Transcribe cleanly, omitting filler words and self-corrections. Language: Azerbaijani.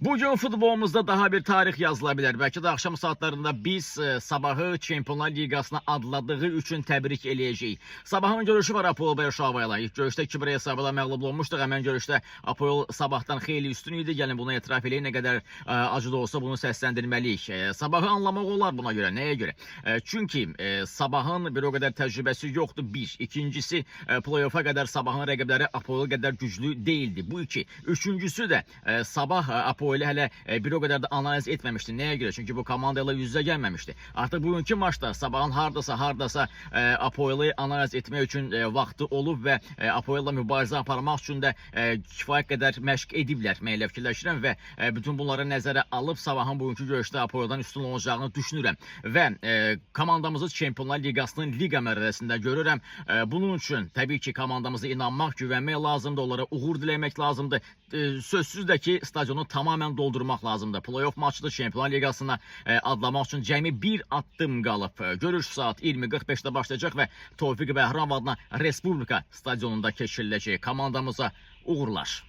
Bugün futbolumuzda daha bir tarix yazıla bilər. Bəlkə də axşam saatlarında biz Sabahı Çempionlar Liqasına adladığı üçün təbrik eləyəcəyik. Sabahın görüşü var Apoel Berşava ilə. İlk görüşdə 2-1 hesabla məğlub olmuşduq. Həmən görüşdə Apoel Sabahdan xeyli üstün idi. Gəlin bunu etiraf eləyək. Nə qədər acı da olsa bunu səsləndirməliyik. Sabahı anlamaq olar buna görə. Nəyə görə? Çünki Sabahın bir o qədər təcrübəsi yoxdur. Bir. İkincisi, play-off'a qədər Sabahın rəqibləri Apoel qədər güclü değildi. Bu iki. Üçüncüsü də Sabah Apoel'i hələ bir o qədər də analiz etməmişdi. Nəyə görə? Çünki bu komanda ilə yüz-yüzə gəlməmişdi. Artıq bugünkü maçda Sabahın hardasa Apoel'i analiz etmək üçün vaxtı olub və Apoel'la mübarizə aparmaq üçün də kifayət qədər məşq ediblər. Mən elə fikirləşirəm və bütün bunları nəzərə alıb Sabahın bugünkü görüşdə Apoel'dan üstün olacağını düşünürəm. Və komandamızı Çempionlar Liqasının liqa mərhələsində görürəm. Bunun üçün təbii ki, komandamıza inanmaq, güvənmək lazımdır, onlara uğur diləmək lazımdır. Sözsüz də ki, stadionu tamamən doldurmaq lazımdır. Playoff maçıdır, Çempionlar Liqasına adlamaq üçün cəmi bir addım qalıb. Görüş saat 20:45-də başlayacaq və Tofiq Bəhram adına Respublika stadionunda keçiriləcək. Komandamıza uğurlar.